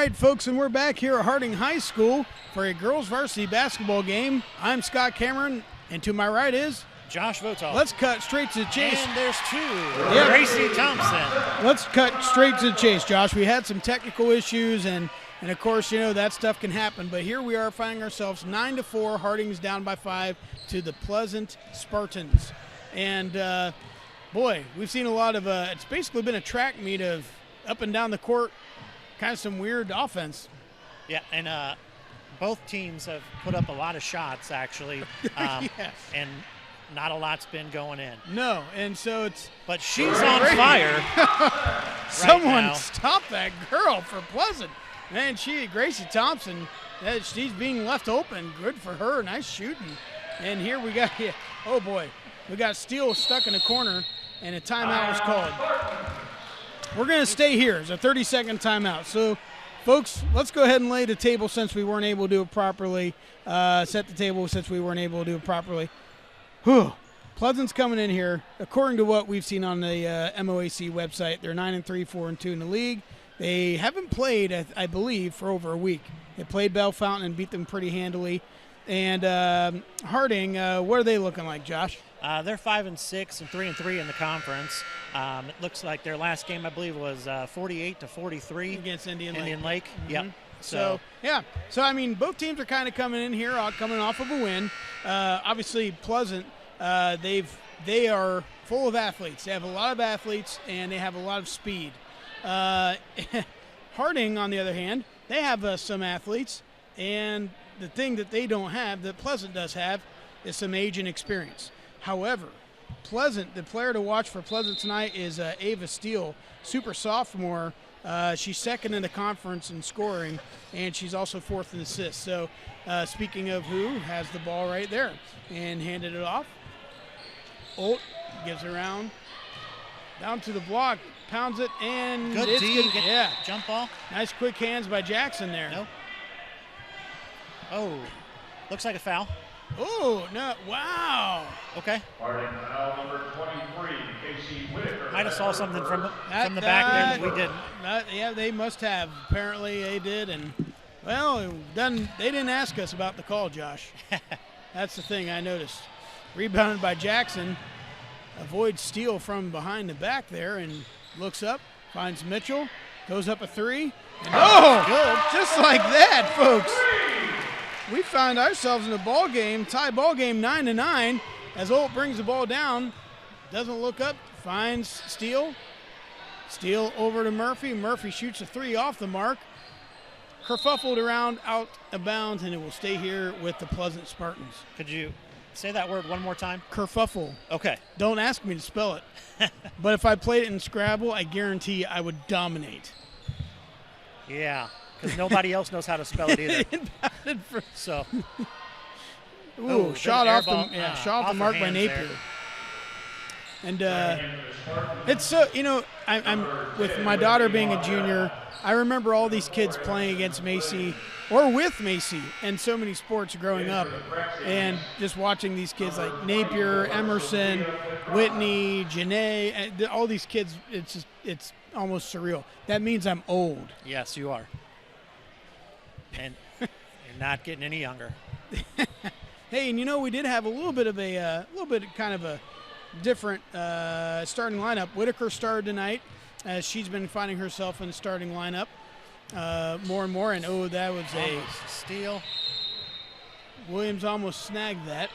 right, folks, and we're back here at Harding High School for a girls varsity basketball game. I'm Scott Cameron, and to my right is Josh Votaw. Let's cut straight to the chase. And there's two. Yep. Gracie Thompson. Let's cut straight to the chase, Josh. We had some technical issues, and of course, you know, that stuff can happen. But here we are finding ourselves 9-4. Harding's down by 5 to the Pleasant Spartans. And, boy, we've seen a lot of it's basically been a track meet of up and down the court, kind of some weird offense. Yeah, and both teams have put up a lot of shots, actually. Yes. And not a lot's been going in. No, and so it's... But she's on fire. Someone now. stop that girl for Pleasant. Man, Gracie Thompson, she's being left open. Good for her. Nice shooting. And here we got, oh boy, we got Steele stuck in the corner, and a timeout was called. We're going to stay here. It's a 30-second timeout. So, folks, let's go ahead and lay the table since we weren't able to do it properly. Set the table since we weren't able to do it properly. Whew. Pleasant's coming in here. According to what we've seen on the MOAC website, they're 9-3, 4-2 in the league. They haven't played, I believe, for over a week. They played Bell Fountain and beat them pretty handily. And Harding, what are they looking like, Josh? They're 5-6 and 3-3 in the conference. It looks like their last game, I believe, was 48-43 against Indian Lake. Mm-hmm. Yep. So yeah. So I mean, both teams are kind of coming in here, coming off of a win. Obviously, Pleasant, they are full of athletes. They have a lot of athletes and they have a lot of speed. Harding, on the other hand, they have some athletes, and the thing that they don't have, that Pleasant does have, is some age and experience. However, Pleasant, the player to watch for Pleasant tonight is Ava Steele, super sophomore. She's second in the conference in scoring, and she's also fourth in assists. So speaking of who has the ball right there and handed it off, Olt gives it around, down to the block, pounds it, and good it's D, good. Yeah. Jump ball. Nice quick hands by Jackson there. Nope. Oh, looks like a foul. Oh, no, wow. Okay. Harding foul number 23, Casey Whitaker. Might have saw something from the back there that we didn't. Yeah, they must have. Apparently they did, and, well, they didn't ask us about the call, Josh. That's the thing I noticed. Rebounded by Jackson. Avoids Steele from behind the back there and looks up, finds Mitchell, goes up a three. And good. Just like that, folks. We found ourselves in a ball game, tie ball game 9-9, as Olt brings the ball down, doesn't look up, finds Steele. Steele over to Murphy. Murphy shoots a three off the mark. Kerfuffled around, out of bounds, and it will stay here with the Pleasant Spartans. Could you say that word one more time? Kerfuffle. Okay. Don't ask me to spell it. But if I played it in Scrabble, I guarantee I would dominate. Yeah. Because nobody else knows how to spell it either. So, shot off the mark by Napier. There. And it's so, you know, I'm with my daughter being a junior, I remember all these kids playing against Macy or with Macy in so many sports growing up, and just watching these kids like Napier, Emerson, Whitney, Janae, all these kids. It's almost surreal. That means I'm old. Yes, you are. And you're not getting any younger. Hey, and you know, we did have a little bit kind of a different starting lineup. Whitaker started tonight, as she's been finding herself in the starting lineup more and more. And that was a steal. Williams almost snagged that.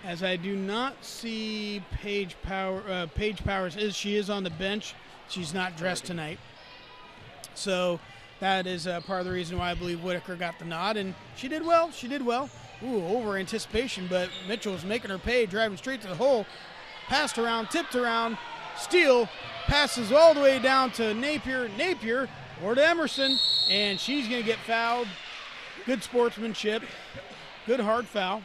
As I do not see Paige Powers. She is on the bench. She's not dressed tonight. So that is part of the reason why I believe Whitaker got the nod, and she did well. Ooh, over anticipation, but Mitchell's making her pay, driving straight to the hole. Passed around, tipped around. Steele passes all the way down to Napier. Napier or to Emerson, and she's going to get fouled. Good sportsmanship. Good hard foul.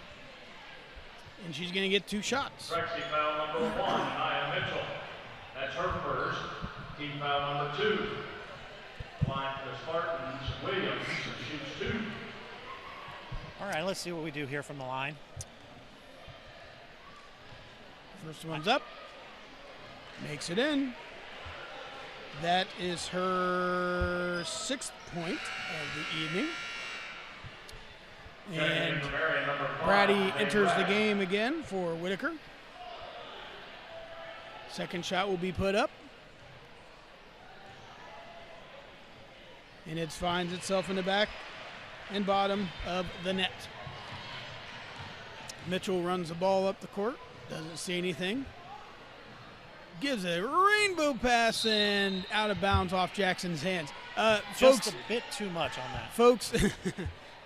And she's going to get 2 shots. Rexy foul number 1, Nia Mitchell. That's her first. Team foul number 2. Line for the Spartans, Williams shoots 2. All right, let's see what we do here from the line. First one's up. Makes it in. That is her 6th point of the evening. And Brady enters the game again for Whitaker. Second shot will be put up. And it finds itself in the back and bottom of the net. Mitchell runs the ball up the court. Doesn't see anything. Gives a rainbow pass and out of bounds off Jackson's hands. Just folks, a bit too much on that. Folks,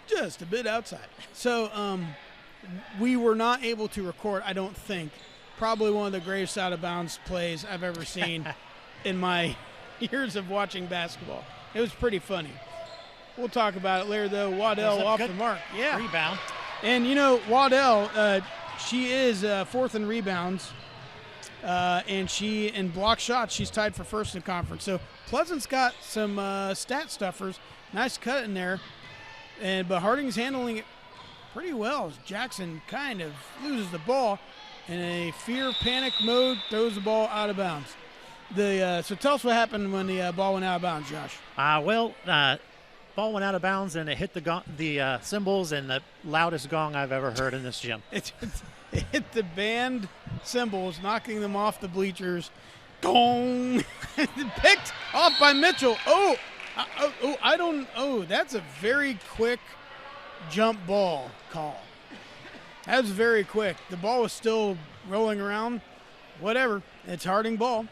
just a bit outside. So we were not able to record, I don't think, probably one of the greatest out of bounds plays I've ever seen in my years of watching basketball. It was pretty funny. We'll talk about it later, though. Waddell off the mark. Yeah. Rebound. And, you know, Waddell, she is 4th in rebounds. And she, in block shots, she's tied for 1st in the conference. So Pleasant's got some stat stuffers. Nice cut in there. But Harding's handling it pretty well as Jackson kind of loses the ball in a fear panic mode, throws the ball out of bounds. So tell us what happened when the ball went out of bounds, Josh. Ball went out of bounds and it hit the cymbals and the loudest gong I've ever heard in this gym. It hit the band cymbals, knocking them off the bleachers. Gong! Picked off by Mitchell. That's a very quick jump ball call. That was very quick. The ball was still rolling around. Whatever. It's Harding ball.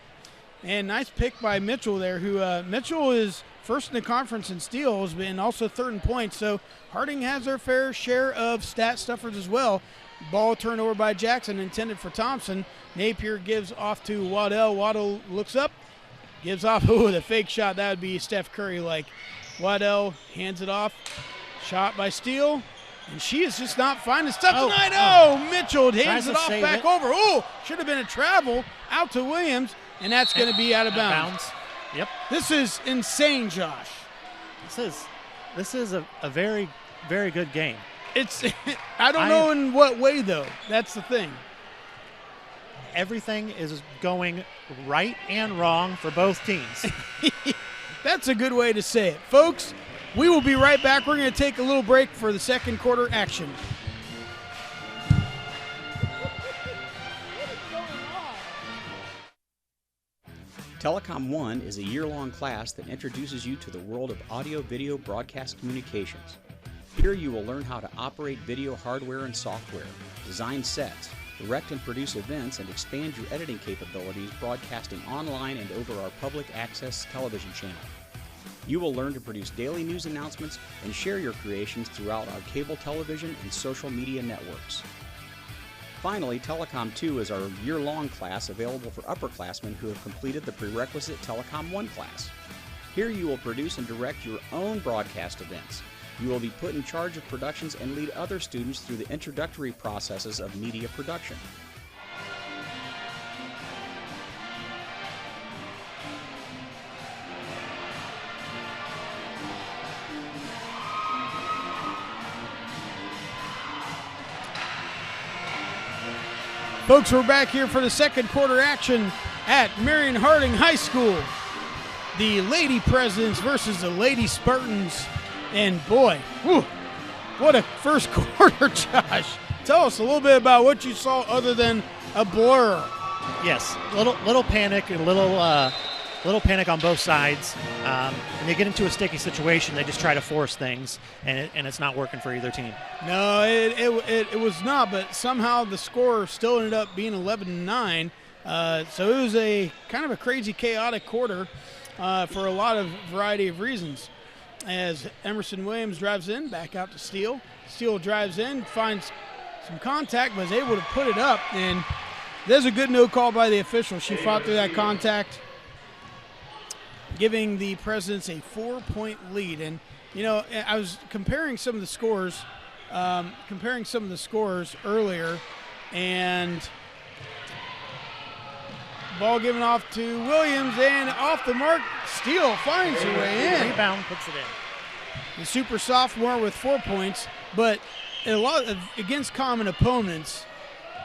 And nice pick by Mitchell there, who Mitchell is 1st in the conference in steals and also 3rd in points. So Harding has their fair share of stat stuffers as well. Ball turned over by Jackson, intended for Thompson. Napier gives off to Waddell. Waddell looks up, gives off. The fake shot. That would be Steph Curry-like. Waddell hands it off. Shot by Steele. And she is just not finding stuff tonight. Mitchell hands it off back over. Should have been a travel out to Williams, and that's going to be out of bounds. Yep. This is insane, Josh. This is a very, very good game. I don't know in what way, though. That's the thing. Everything is going right and wrong for both teams. That's a good way to say it. Folks, we will be right back. We're going to take a little break for the second quarter action. Telecom 1 is a year-long class that introduces you to the world of audio-video broadcast communications. Here you will learn how to operate video hardware and software, design sets, direct and produce events, and expand your editing capabilities broadcasting online and over our public access television channel. You will learn to produce daily news announcements and share your creations throughout our cable television and social media networks. Finally, Telecom 2 is our year-long class available for upperclassmen who have completed the prerequisite Telecom 1 class. Here you will produce and direct your own broadcast events. You will be put in charge of productions and lead other students through the introductory processes of media production. Folks, we're back here for the second quarter action at Marion Harding High School. The Lady Presidents versus the Lady Spartans. And boy, what a first quarter, Josh. Tell us a little bit about what you saw other than a blur. Yes, little panic and little panic on both sides. When they get into a sticky situation, they just try to force things, and it's not working for either team. No, it was not, but somehow the score still ended up being 11-9. So it was a kind of a crazy, chaotic quarter for a lot of variety of reasons. As Emerson Williams drives in, back out to Steele. Steele drives in, finds some contact, but is able to put it up. And there's a good no call by the official. She fought through that contact, giving the Presidents a 4-point lead. And, you know, I was comparing some of the scores earlier, and ball given off to Williams, and off the mark, Steele finds her way in. Rebound, puts it in. The super sophomore with 4 points, but against common opponents,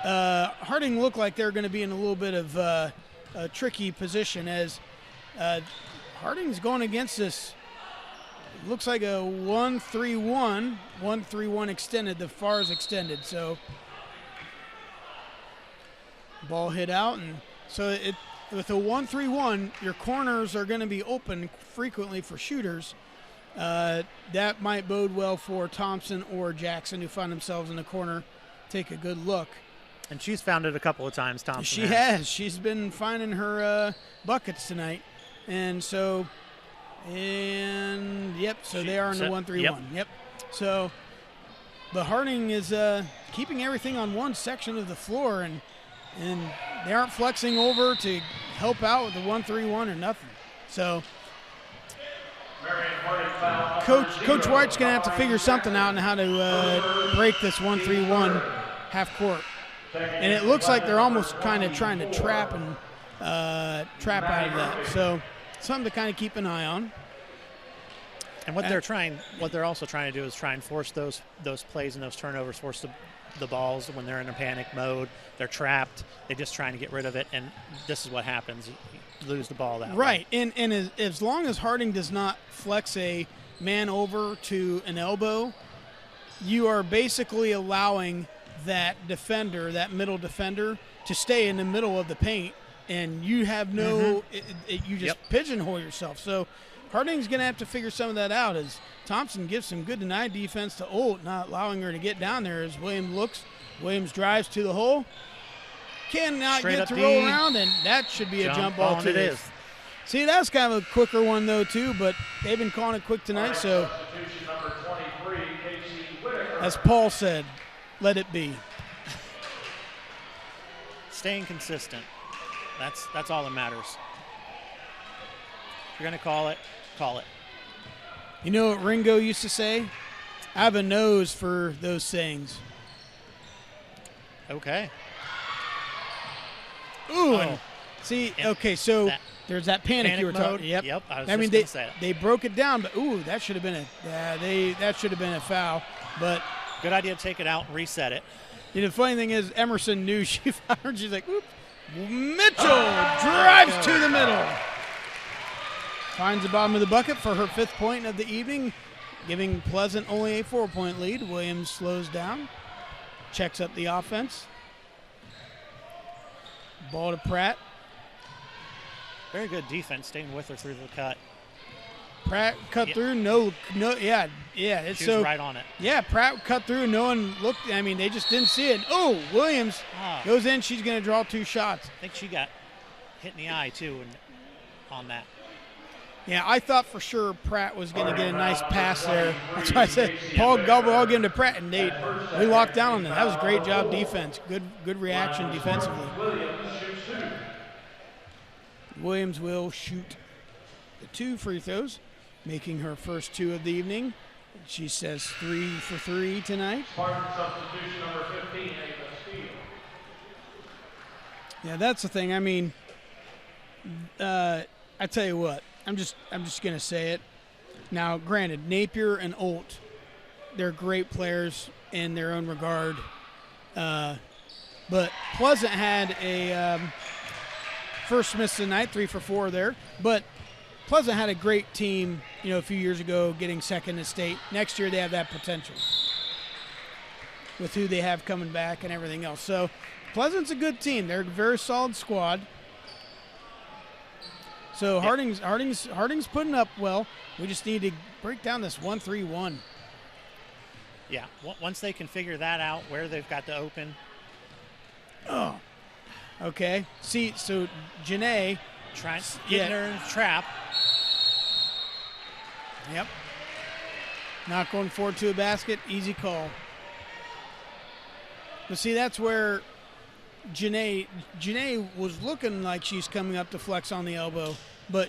Harding looked like they're going to be in a little bit of a tricky position, as Harding's going against this. Looks like a 1-3-1. 1-3-1 extended. The far is extended. So ball hit out, and so with a 1-3-1, your corners are going to be open frequently for shooters. That might bode well for Thompson or Jackson, who find themselves in the corner. Take a good look. And she's found it a couple of times, Thompson. She has. She's been finding her buckets tonight. And so, yep, so they are in the 1-3-1. Yep. So, but Harding is keeping everything on one section of the floor, and they aren't flexing over to help out with the 1-3-1 or nothing. So, Coach White's going to have to figure something out on how to break this 1-3-1 half court. And it looks like they're almost kind of trying to trap out of that. So something to kind of keep an eye on. And what they're also trying to do is try and force those plays and those turnovers, force the balls when they're in a panic mode. They're trapped. They're just trying to get rid of it, and this is what happens. You lose the ball that way. Right, and as long as Harding does not flex a man over to an elbow, you are basically allowing that defender, that middle defender, to stay in the middle of the paint, and you have no you just pigeonhole yourself. So Harding's going to have to figure some of that out as Thompson gives some good denied defense to Olt, not allowing her to get down there as Williams drives to the hole. Cannot get to roll around, and that should be a jump ball too. It is. See, that's kind of a quicker one though too, but they've been calling it quick tonight. So as Paul said, let it be. Staying consistent. That's all that matters. If you're going to call it, call it. You know what Ringo used to say? I have a nose for those sayings. Okay. Ooh, and see, okay, so there's that panic you were talking. Yep. I was just gonna say it. They broke it down, but that should have been that should have been a foul. But good idea to take it out and reset it. You know, the funny thing is, Emerson knew she fired. She's like, "Oop!" Mitchell drives to the middle, finds the bottom of the bucket for her 5th point of the evening, giving Pleasant only a 4-point lead. Williams slows down, checks up the offense. Ball to Pratt. Very good defense, staying with her through the cut. Pratt cut through. No, yeah. It's she was right on it. Yeah, Pratt cut through. No one looked. I mean, they just didn't see it. Oh, Williams goes in. She's going to draw 2 shots. I think she got hit in the eye too, on that. Yeah, I thought for sure Pratt was going to get a nice pass there. That's why I said Paul Gobble, I'll give him to Pratt, and we locked down on it. That was a great job defense. Good reaction defensively. Williams will shoot the 2 free throws, making her first 2 of the evening. She says 3 for 3 tonight. Substitution number 15, Ava Steele. Yeah, that's the thing. I mean, I tell you what. I'm just gonna say it. Now, granted, Napier and Olt, they're great players in their own regard. But Pleasant had a first miss tonight, 3 for 4 there. But Pleasant had a great team, a few years ago, getting second in state. Next year they have that potential with who they have coming back and everything else. So Pleasant's a good team. They're a very solid squad. So Harding's putting up well. We just need to break down this 1-3-1. Yeah, once they can figure that out, where they've got to open. Oh, okay. See, so Janae getting her in a trap. Yep. Not going forward to a basket, easy call. But see, that's where Janae was looking like she's coming up to flex on the elbow, but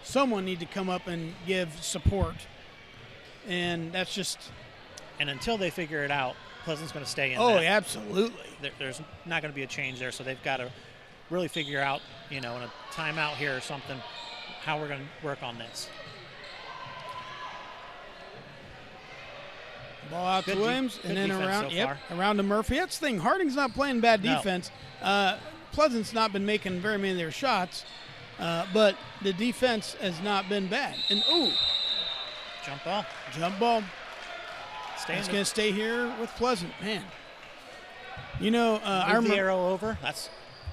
someone need to come up and give support. And that's just. And until they figure it out, Pleasant's going to stay in. Oh, absolutely. There's not going to be a change there, so they've got to really figure out, in a timeout here or something, how we're going to work on this. Ball out to Williams, and then around, so around to Murphy. That's the thing. Harding's not playing bad defense. Pleasant's not been making very many of their shots, But the defense has not been bad. And, Jump ball. Jump ball. It's Stand going to stay here with Pleasant. Man. You know, I Move remember the arrow over.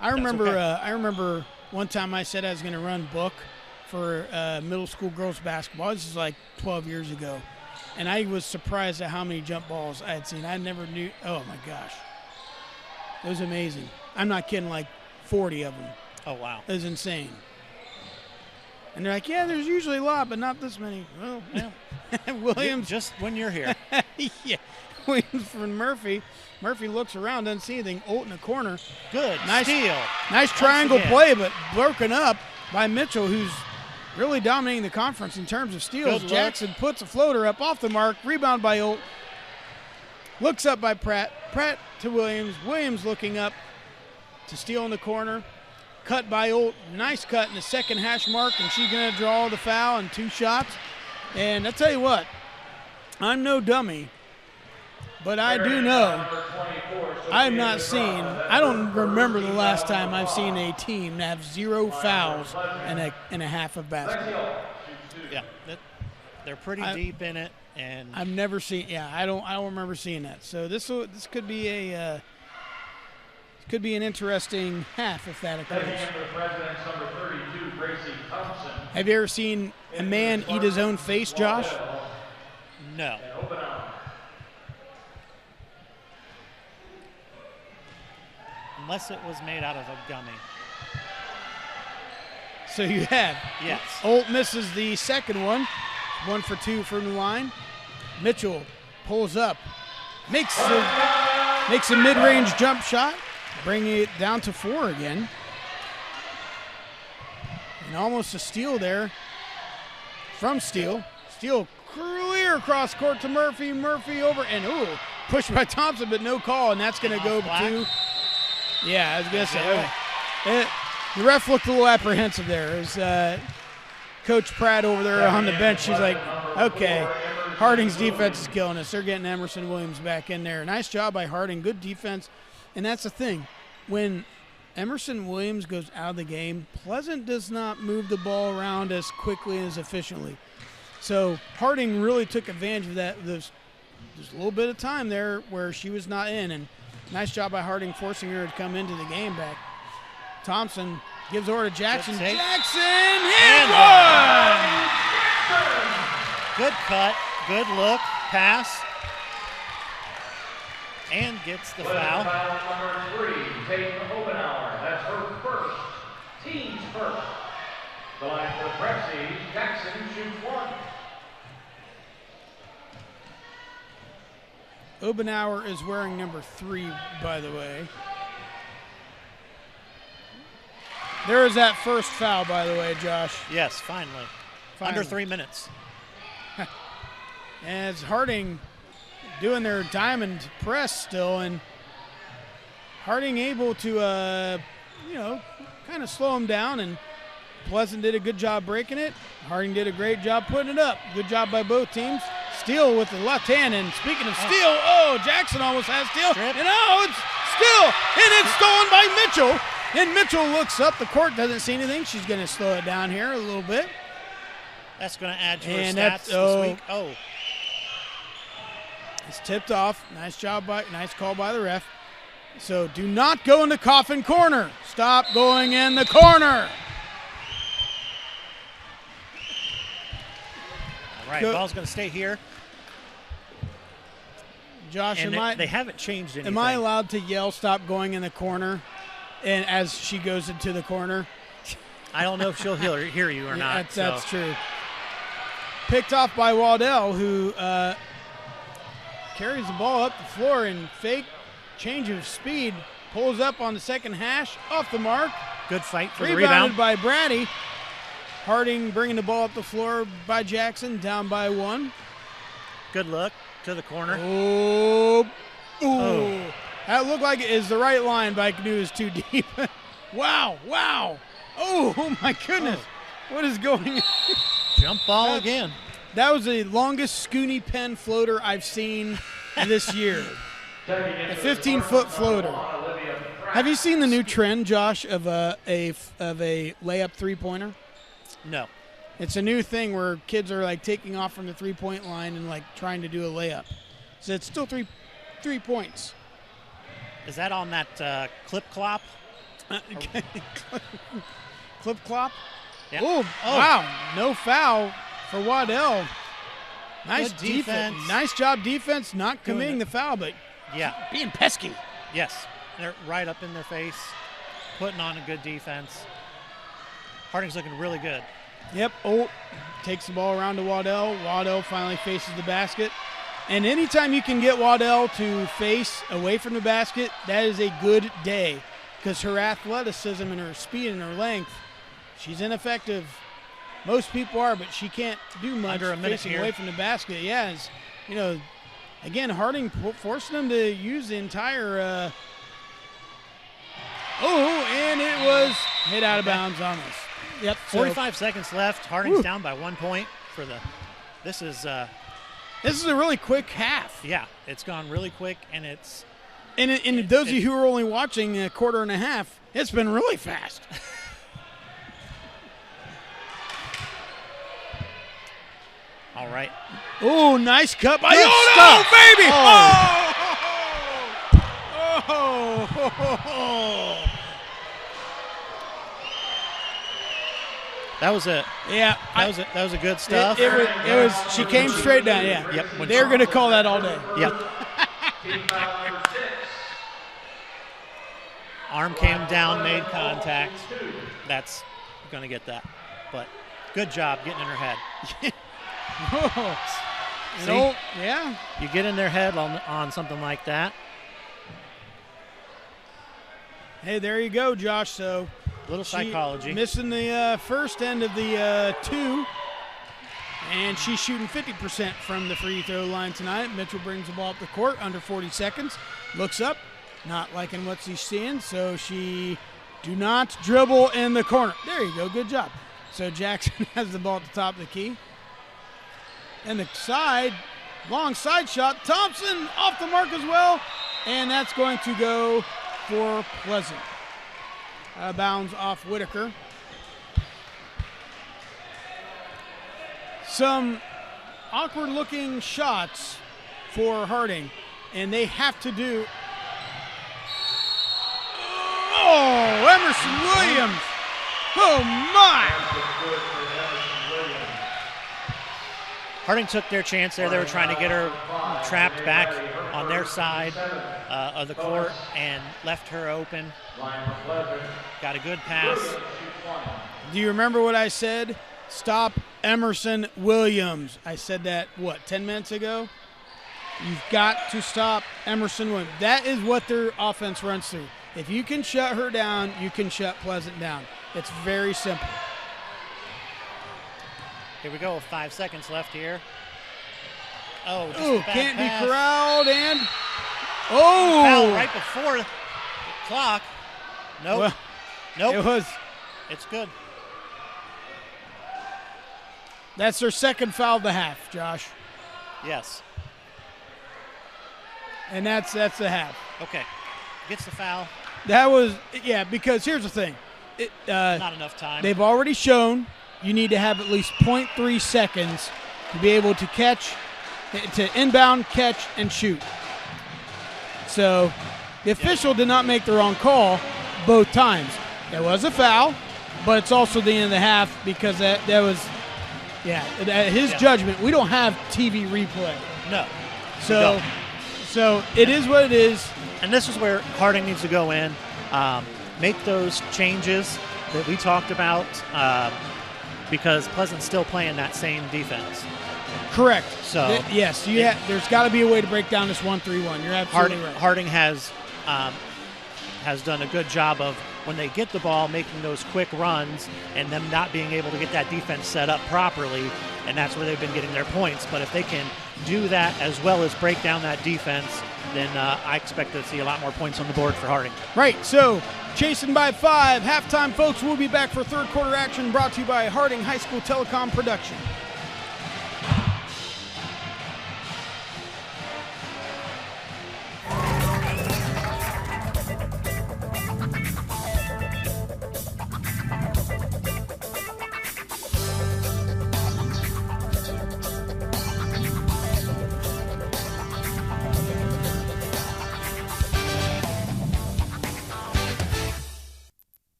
I remember okay. I remember one time I said I was going to run book for middle school girls basketball. This is like 12 years ago. And I was surprised at how many jump balls I had seen. I never knew. Oh, my gosh. It was amazing. I'm not kidding, like 40 of them. Oh, wow. It was insane. And they're like, yeah, there's usually a lot, but not this many. Well, yeah. Williams. Just when you're here. Yeah. Williams from Murphy. Murphy looks around, doesn't see anything. Olt in the corner. Good Nice steal. Nice triangle again. play, but broken up by Mitchell, who's really dominating the conference in terms of steals. Good look. Jackson puts a floater up off the mark. Rebound by Olt. Looks up by Pratt. Pratt to Williams. Williams looking up to steal in the corner. Cut by Olt. Nice cut in the second hash mark, and she's going to draw the foul and 2 shots. And I'll tell you what, I'm no dummy, but I do know I have not seen, I don't remember the last time I've seen a team have 0 fouls in a half of basketball. Yeah, they're pretty deep in it, and I've never seen. Yeah, I don't remember seeing that. So this could be an interesting half if that occurs. Have you ever seen a man eat his own face, Josh? no. Unless it was made out of a gummy. So you have. Yes. Olt misses the second one. 1 for 2 from the line. Mitchell pulls up, makes a mid-range jump shot, bringing it down to 4 again. And almost a steal there from Steele. Steele clear across court to Murphy. Murphy over, and pushed by Thompson, but no call, and that's going to go to. Yeah, I was going to say. The ref looked a little apprehensive there. It was Coach Pratt over there on the bench. She's like, okay, Harding's defense is killing us. They're getting Emerson Williams back in there. Nice job by Harding. Good defense. And that's the thing. When Emerson Williams goes out of the game, Pleasant does not move the ball around as quickly and as efficiently. So Harding really took advantage of that. There's a little bit of time there where she was not in. And nice job by Harding forcing her to come into the game back. Thompson gives over to Jackson. Jackson hit one! Good cut, good look, pass, and gets the foul. Foul number 3, Tate Obenauer. That's her first, team's first. The line for the Prepsies, Jackson shoots 1. Obenauer is wearing number 3, by the way. There is that first foul, by the way, Josh. Yes, finally. Under 3 minutes. As Harding doing their diamond press still, and Harding able to, kind of slow him down, and Pleasant did a good job breaking it. Harding did a great job putting it up. Good job by both teams. Steele with the left hand, and speaking of Steele, Jackson almost has Steele. Strip. And it's Steele, and it's stolen by Mitchell. And Mitchell looks up. The court doesn't see anything. She's going to slow it down here a little bit. That's going to add to her And stats this week. It's tipped off. Nice call by the ref. So do not go in the coffin corner. Stop going in the corner. All right, ball's going to stay here. Josh, And they haven't changed anything. am I allowed to yell stop going in the corner and as she goes into the corner? I don't know if she'll hear you or not. That's true. Picked off by Waddell, who carries the ball up the floor in fake change of speed, pulls up on the second hash, off the mark. Good fight for the Rebounded rebound. by Brady. Harding bringing the ball up the floor by Jackson, down by 1. Good look to the corner. Oh. That looked like it is the right line, but I knew it was too deep. Wow. Oh, my goodness. What is going on? Jump ball again. That was the longest Scooney pen floater I've seen this year. A 15-foot floater. Have you seen the new trend, Josh, of a layup three-pointer? No. It's a new thing where kids are like taking off from the three-point line and like trying to do a layup. So it's still three points. Is that on that clip clop? Clip clop? Yep. Oh, wow. No foul for Waddell. Nice Good defense. Nice job defense, not committing the foul, but yeah, being pesky. Yes. They're right up in their face, putting on a good defense. Harding's looking really good. Yep. Oh, takes the ball around to Waddell. Waddell finally faces the basket. And anytime you can get Waddell to face away from the basket, that is a good day because her athleticism and her speed and her length, she's ineffective. Most people are, but she can't do much Under a minute facing here. away from the basket. Yeah, it's, you know, again, Harding forcing them to use the entire and it was hit out of bounds almost. Yep. 45 seconds left. Harding's down by 1 point for the – this is a really quick half. yeah, it's gone really quick, and it's – And those of you who are only watching a quarter and a half, it's been really fast. all right. Oh, nice cut by Good Yoda, stuff. baby! Oh. That was it. Yeah, That was a good stuff. it was. She came straight down. Yeah. Yep. They're going to call that all day. Yep. Arm came down, made contact. That's going to get that. But good job getting in her head. Whoa. See? Yeah. You get in their head on something like that. Hey, there you go, Josh. So Little she psychology. missing the first end of the two, and she's shooting 50% from the free throw line tonight. Mitchell brings the ball up the court under 40 seconds. Looks up, not liking what she's seeing, so she do not dribble in the corner. There you go. Good job. So Jackson has the ball at the top of the key. And the side, long side shot. Thompson off the mark as well. And that's going to go for Pleasant. Bounds off Whitaker. Some awkward looking shots for Harding. And they have to do. Oh, Emerson Williams. Oh, my. Harding took their chance there. They were trying to get her trapped back on their side of the court and left her open. Got a good pass. Do you remember what I said? Stop Emerson Williams. I said that, 10 minutes ago? You've got to stop Emerson Williams. That is what their offense runs through. If you can shut her down, you can shut Pleasant down. It's very simple. Here we go, 5 seconds left here. Oh, just Ooh, a bad can't pass. be corralled and Foul right before the clock. Nope. Well, nope. It's good. That's their second foul of the half, Josh. Yes. And that's the half. Okay. Gets the foul. That was, because here's the thing. Not enough time. They've already shown you need to have at least 0.3 seconds to be able to catch, to inbound, catch, and shoot. So the official did not make the wrong call both times. There was a foul, but it's also the end of the half because that was, his judgment. We don't have TV replay. No. So it is what it is. And this is where Harding needs to go in, make those changes that we talked about, because Pleasant's still playing that same defense. Correct. So yes, there's got to be a way to break down this 1-3-1. You're absolutely right. Harding has done a good job of when they get the ball making those quick runs and them not being able to get that defense set up properly, and that's where they've been getting their points. But if they can do that as well as break down that defense, then I expect to see a lot more points on the board for Harding. Right, so chasing by 5. Halftime, folks. We'll be back for third quarter action brought to you by Harding High School Telecom Production.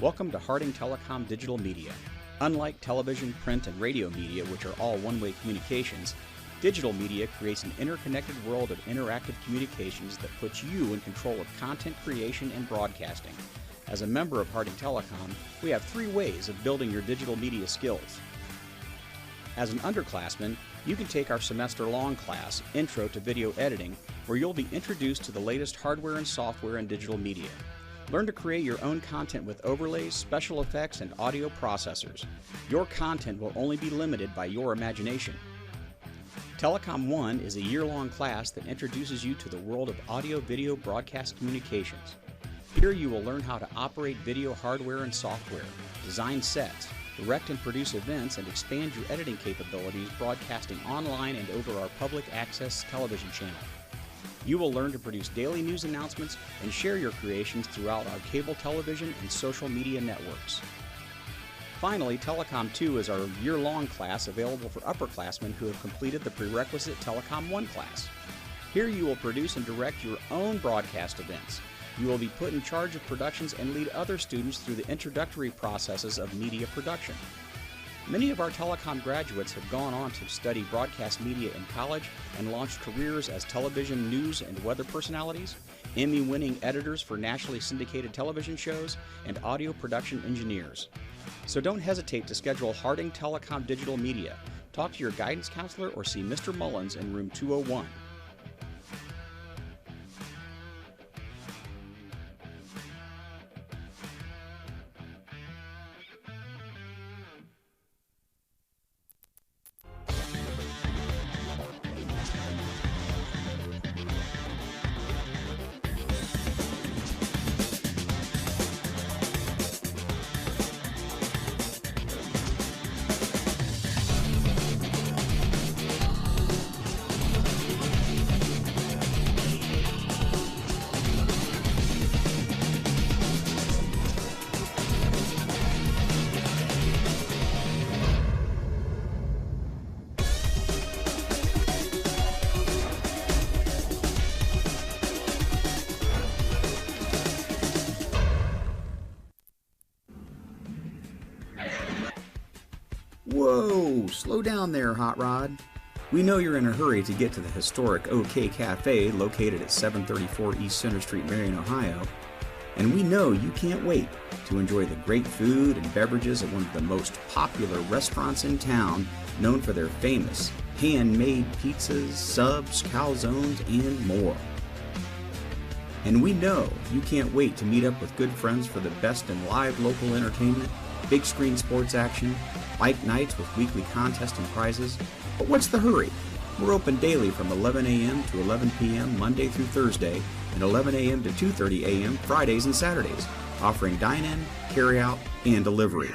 Welcome to Harding Telecom Digital Media. Unlike television, print, and radio media, which are all one-way communications, digital media creates an interconnected world of interactive communications that puts you in control of content creation and broadcasting. As a member of Harding Telecom, we have 3 ways of building your digital media skills. As an underclassman, you can take our semester-long class, Intro to Video Editing, where you'll be introduced to the latest hardware and software in digital media. Learn to create your own content with overlays, special effects, and audio processors. Your content will only be limited by your imagination. Telecom 1 is a year-long class that introduces you to the world of audio-video broadcast communications. Here you will learn how to operate video hardware and software, design sets, direct and produce events, and expand your editing capabilities broadcasting online and over our public access television channel. You will learn to produce daily news announcements and share your creations throughout our cable television and social media networks. Finally, Telecom 2 is our year-long class available for upperclassmen who have completed the prerequisite Telecom 1 class. Here you will produce and direct your own broadcast events. You will be put in charge of productions and lead other students through the introductory processes of media production. Many of our telecom graduates have gone on to study broadcast media in college and launched careers as television news and weather personalities, Emmy-winning editors for nationally syndicated television shows, and audio production engineers. So don't hesitate to schedule Harding Telecom Digital Media. Talk to your guidance counselor or see Mr. Mullins in room 201. Whoa, slow down there, Hot Rod. We know you're in a hurry to get to the historic OK Cafe located at 734 East Center Street, Marion, Ohio. And we know you can't wait to enjoy the great food and beverages at one of the most popular restaurants in town, known for their famous handmade pizzas, subs, calzones, and more. And we know you can't wait to meet up with good friends for the best in live local entertainment, big screen sports action, bike nights with weekly contests and prizes. But what's the hurry? We're open daily from 11 a.m. to 11 p.m. Monday through Thursday, and 11 a.m. to 2:30 a.m. Fridays and Saturdays, offering dine-in, carry-out, and delivery.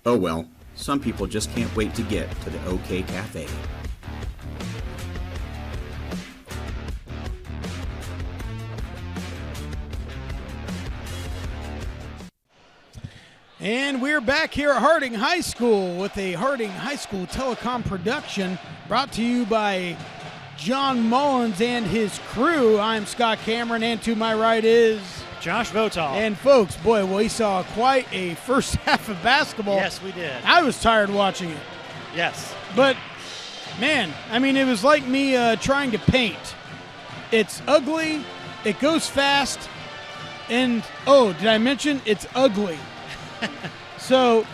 Oh well, some people just can't wait to get to the OK Cafe. And we're back here at Harding High School with a Harding High School telecom production brought to you by John Mullins and his crew. I'm Scott Cameron, and to my right is Josh Votal. And folks, boy, we saw quite a first half of basketball. Yes, we did. I was tired watching it. Yes. But, man, I mean, it was like me trying to paint. It's ugly, it goes fast, and, oh, did I mention it's ugly? So,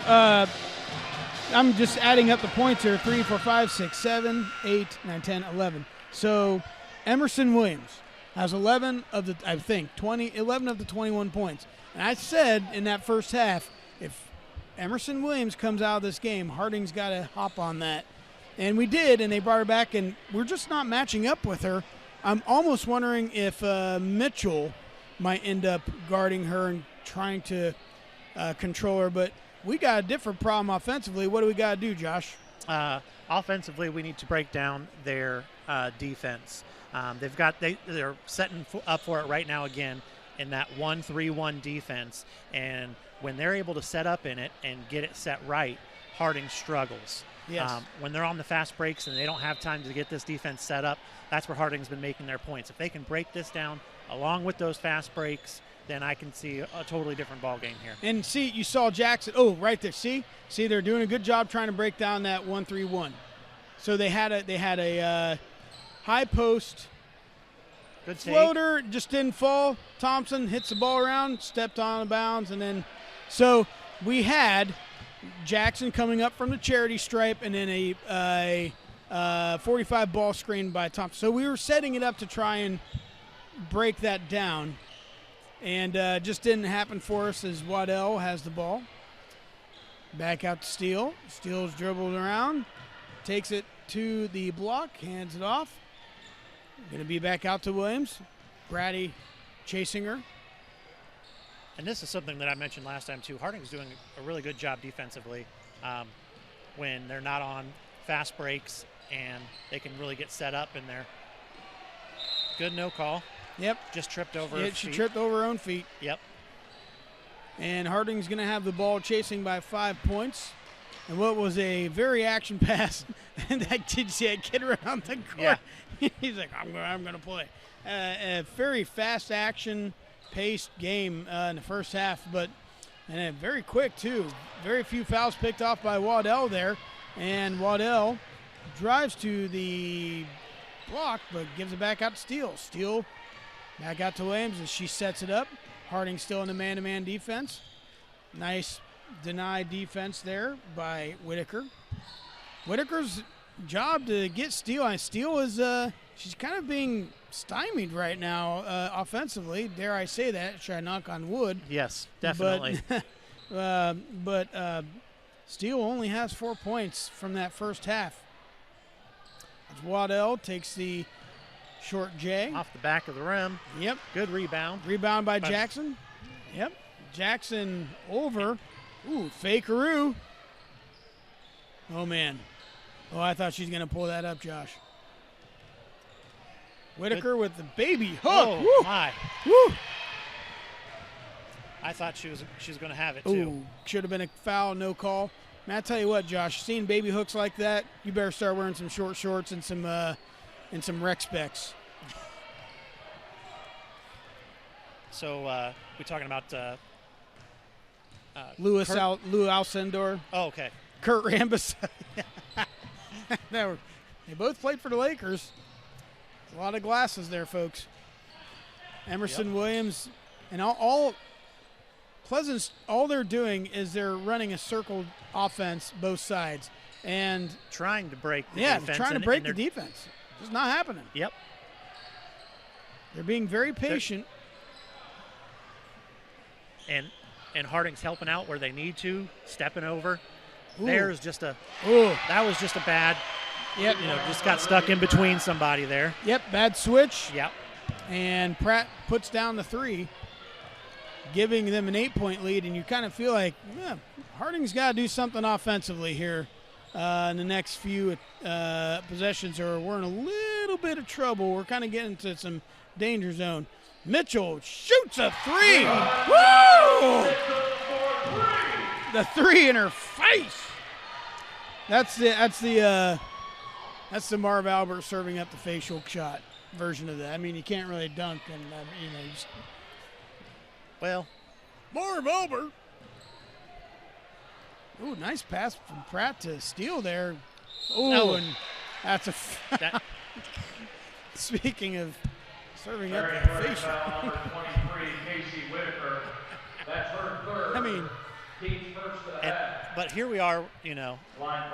I'm just adding up the points here. 3, 4, 5, 6, 7, 8, 9, 10, 11. So, Emerson Williams has 11 of the 21 points. And I said in that first half, if Emerson Williams comes out of this game, Harding's got to hop on that. And we did, and they brought her back, and we're just not matching up with her. I'm almost wondering if Mitchell might end up guarding her and trying to control her, but we got a different problem offensively. What do we got to do, Josh? Offensively, we need to break down their defense. They're setting up for it right now again in that 1-3-1 defense, and when they're able to set up in it and get it set right, Harding struggles. Yes. When they're on the fast breaks and they don't have time to get this defense set up, that's where Harding's been making their points. If they can break this down along with those fast breaks, then I can see a totally different ball game here. And see, you saw Jackson. Oh, right there. See, they're doing a good job trying to break down that 1-3-1. So they had a high post Good take. floater, just didn't fall. Thompson hits the ball around, stepped on bounds, and then so we had Jackson coming up from the charity stripe, and then a 45 ball screen by Thompson. So we were setting it up to try and break that down, and just didn't happen for us as Waddell has the ball. Back out to Steele. Steele's dribbled around, takes it to the block, hands it off. Going to be back out to Williams. Brady chasing her. And this is something that I mentioned last time too. Harding's doing a really good job defensively when they're not on fast breaks, and they can really get set up in there. Good no call. Yep. Just tripped over her She feet. tripped over her own feet. Yep. And Harding's going to have the ball chasing by 5 points. And what was a very action pass. And I did see a kid around the court. Yeah. He's like, I'm going to play. A very fast action-paced game in the first half, and very quick, too. Very few fouls picked off by Waddell there. And Waddell drives to the block, but gives it back out to Steele. Steele back out to Williams as she sets it up. Harding still in the man-to-man defense. Nice denied defense there by Whitaker. Whitaker's job to get Steele. And Steele is she's kind of being stymied right now offensively. Dare I say that? Should I knock on wood? Yes, definitely. But Steele only has 4 points from that first half. As Waddell takes the short J. Off the back of the rim. Yep. Good rebound. Rebound by Jackson. Yep. Jackson over. Ooh, fakeroo. Oh, man. Oh, I thought she's going to pull that up, Josh. Whitaker with the baby hook. Oh, Woo. my. Woo. I thought she was going to have it, too. Ooh, should have been a foul, no call. Man, I tell you what, Josh, seeing baby hooks like that, you better start wearing some short shorts and some rec specs. So we're talking about Lou Kurt- Alcindor, Oh, okay. Kurt Rambis. They both played for the Lakers. A lot of glasses there, folks. Emerson Williams and all Pleasant's, all they're doing is they're running a circled offense both sides. And Trying to break the yeah, defense. trying to and break the they're- defense. It's not happening. Yep. They're being very patient. And Harding's helping out where they need to, stepping over. Ooh. There's just Ooh. that was just a bad, Yep. just got stuck in between somebody there. Yep, bad switch. Yep. And Pratt puts down the 3, giving them an 8-point lead, and you kind of feel like, yeah, Harding's got to do something offensively here in the next few possessions, or we're in a little bit of trouble. We're kind of getting into some danger zone. Mitchell shoots a 3. Woo! The 3 in her face. That's the Marv Albert serving up the facial shot version of that. I mean, you can't really dunk, and just Well, Marv Albert. Ooh, nice pass from Pratt to Steele there. Ooh, No. and that's a. that, Speaking of serving up Marion the running facial. foul number 23, Casey Whitaker. That's her third. I mean, Team's first of the half. but here we are, Line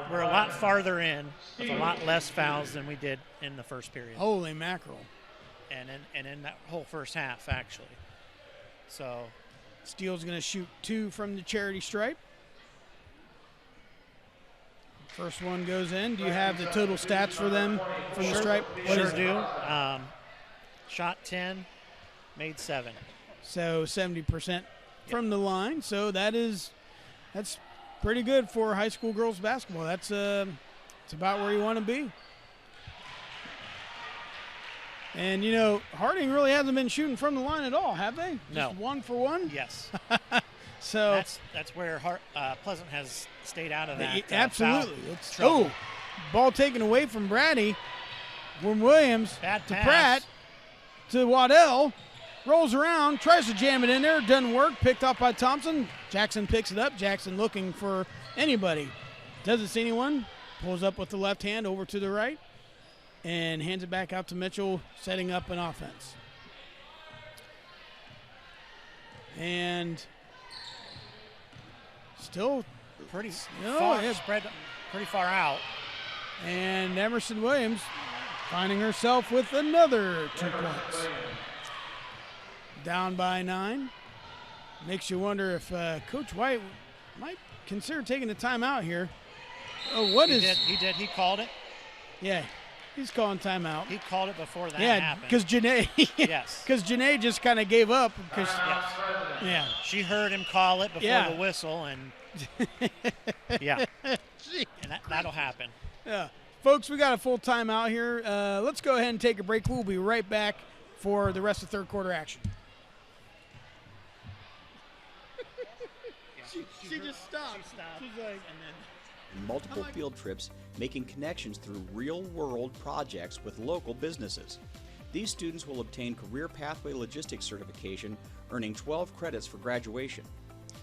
for we're a lot Brian. farther in with a lot less fouls than we did in the first period. holy mackerel. And in that whole first half, actually. So, Steele's going to shoot 2 from the charity stripe. First one goes in. Do you have the total stats for them from the stripe? What sure is it? do. Shot 10, made 7. So 70% from the line. So that's pretty good for high school girls basketball. That's it's about where you want to be. And Harding really hasn't been shooting from the line at all, have they? No. Just 1 for 1. Yes. So That's where Pleasant has stayed out of that. absolutely. Foul It's trouble. ball taken away from Brady, from Williams Bad to pass. Pratt to Waddell. rolls around, tries to jam it in there, doesn't work, picked up by Thompson. Jackson picks it up. Jackson looking for anybody. Doesn't see anyone. Pulls up with the left hand over to the right and hands it back out to Mitchell, setting up an offense. And still Pretty No, far, yeah. spread pretty far out. And Emerson Williams finding herself with another 2 points. Down by 9. Makes you wonder if Coach White might consider taking a timeout here. Oh, He did. He called it. Yeah, he's calling timeout. He called it before that Yeah, happened. because Janae. Yes. Because Janae just kind of gave up. Because Yes. yeah, She heard him call it before Yeah. the whistle, and yeah, and that'll happen. yeah. Folks, we got a full timeout here. Let's go ahead and take a break. We'll be right back for the rest of third quarter action. She just stopped. She's like, Multiple field trips, making connections through real-world projects with local businesses. These students will obtain Career Pathway Logistics certification, earning 12 credits for graduation.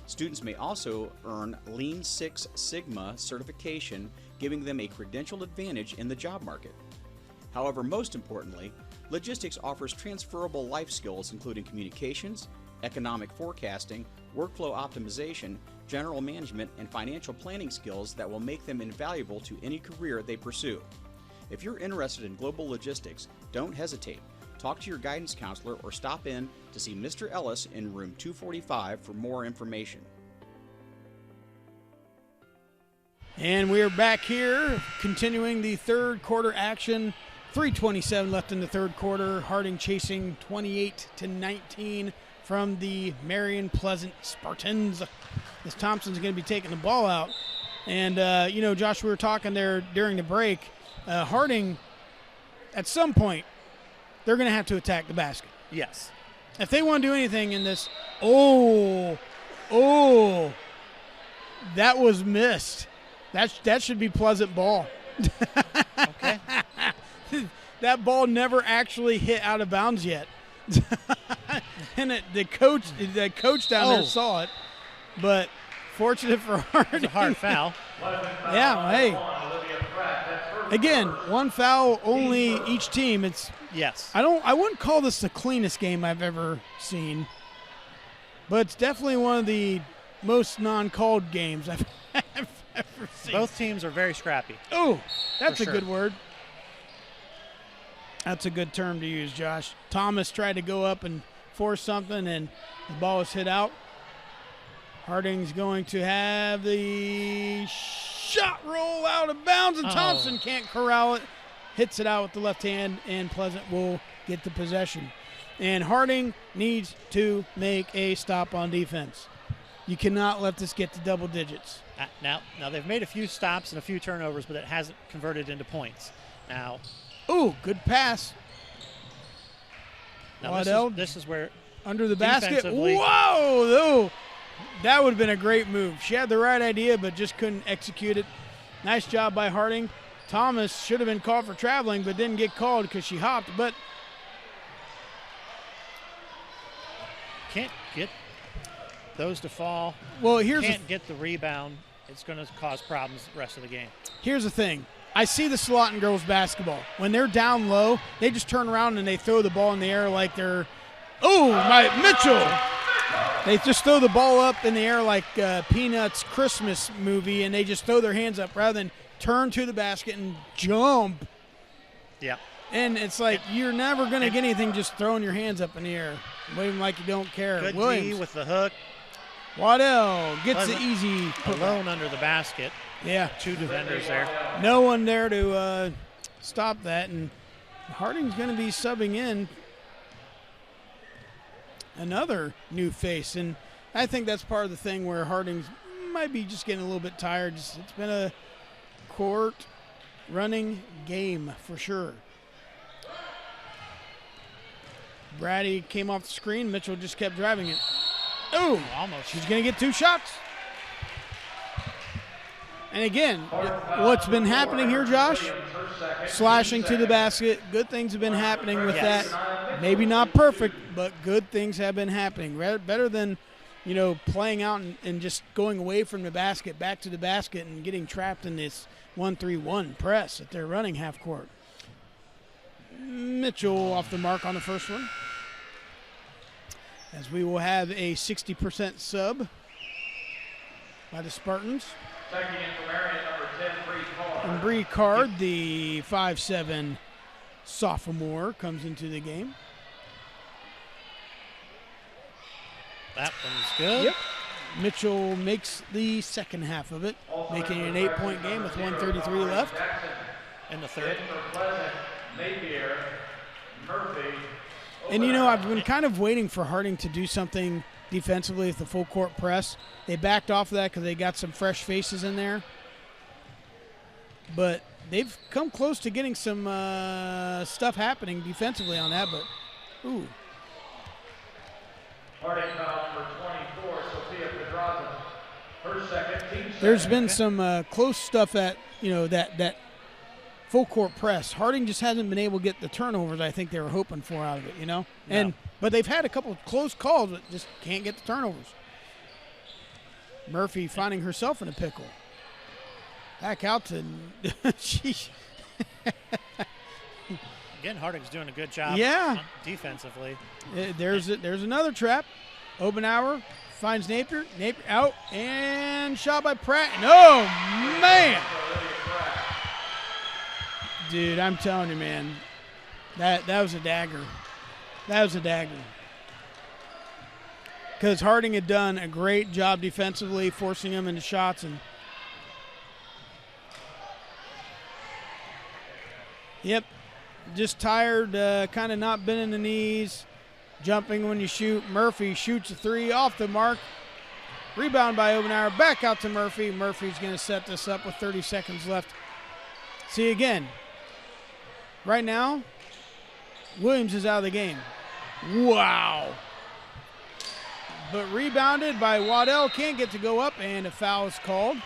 Students may also earn Lean Six Sigma certification, giving them a credentialed advantage in the job market. However, most importantly, logistics offers transferable life skills including communications, economic forecasting, workflow optimization, general management, and financial planning skills that will make them invaluable to any career they pursue. If you're interested in global logistics, don't hesitate. Talk to your guidance counselor or stop in to see Mr. Ellis in room 245 for more information. and we are back here, continuing the third quarter action. 3:27 left in the third quarter. Harding chasing 28-19 from the Marion Pleasant Spartans. As Thompson's going to be taking the ball out. And, Josh, we were talking there during the break. Harding, at some point, they're going to have to attack the basket. Yes. If they want to do anything in this, that was missed. That should be Pleasant ball. Okay. That ball never actually hit out of bounds yet. And the coach down there saw it. But fortunate for Harding. It's a hard foul. Yeah, hey. Again, one foul only each team. Yes. I wouldn't call this the cleanest game I've ever seen, but it's definitely one of the most non-called games I've ever seen. Both teams are very scrappy. Oh, that's For a sure. good word. That's a good term to use, Josh. Thomas tried to go up and force something, and the ball was hit out. Harding's going to have the shot roll out of bounds, and Thompson can't corral it. Hits it out with the left hand, and Pleasant will get the possession. And Harding needs to make a stop on defense. You cannot let this get to double digits. Now they've made a few stops and a few turnovers, but it hasn't converted into points. Now Good pass. Waddell this is where under the basket. defensively- Whoa! That would have been a great move. She had the right idea, but just couldn't execute it. Nice job by Harding. Thomas should have been called for traveling, but didn't get called because she hopped. But can't get those to fall. well, Can't get the rebound. It's going to cause problems the rest of the game. Here's the thing. I see this a lot in girls basketball. When they're down low, they just turn around and they throw the ball in the air like they're, Mitchell. They just throw the ball up in the air like Peanuts Christmas movie, and they just throw their hands up rather than turn to the basket and jump. Yeah. And it's like you're never going to get anything just throwing your hands up in the air, waving like you don't care. Good Williams. D with the hook. Waddell gets Pleasant the easy put. Alone under the basket. Yeah. Two defenders there. No one there to stop that, and Harding's going to be subbing in another new face, and I think that's part of the thing where Harding's might be just getting a little bit tired. It's been a court running game for sure. Brady came off the screen. Mitchell just kept driving it. Almost. She's going to get two shots. And again, what's been happening here, Josh? Slashing to the basket. Good things have been happening with that. Maybe not perfect, but good things have been happening. Better than, playing out and just going away from the basket, back to the basket, and getting trapped in this 1-3-1 press that they're running half court. Mitchell off the mark on the first one. As we will have a 60% sub by the Spartans. Checking in for Marion, number 10, Bree Card. And Bree Card, the 5'7" sophomore, comes into the game. That one's good. Yep. Mitchell makes the second half of it, making it an 8-point game with 1:33 left. In the third. Napier, Murphy. And, I've been kind of waiting for Harding to do something defensively with the full court press. They backed off of that because they got some fresh faces in there. But they've come close to getting some stuff happening defensively on that. But, ooh. Harding foul number 24, Sophia Pedraza. Her second, team second. There's been some close stuff at, that full court press. Harding just hasn't been able to get the turnovers I think they were hoping for out of it, No. But they've had a couple of close calls but just can't get the turnovers. Murphy finding herself in a pickle. Back out to sheesh. Again, Harding's doing a good job defensively. There's another trap. Obenauer finds Napier. Napier out and shot by Pratt. No, man. Dude, I'm telling you, man, that was a dagger. That was a dagger. Because Harding had done a great job defensively, forcing him into shots. And yep, just tired, kind of not bending the knees, jumping when you shoot. Murphy shoots a three off the mark. Rebound by Obenauer. Back out to Murphy. Murphy's going to set this up with 30 seconds left. See, again, right now, Williams is out of the game. Wow. But rebounded by Waddell. Can't get to go up, and a foul is called.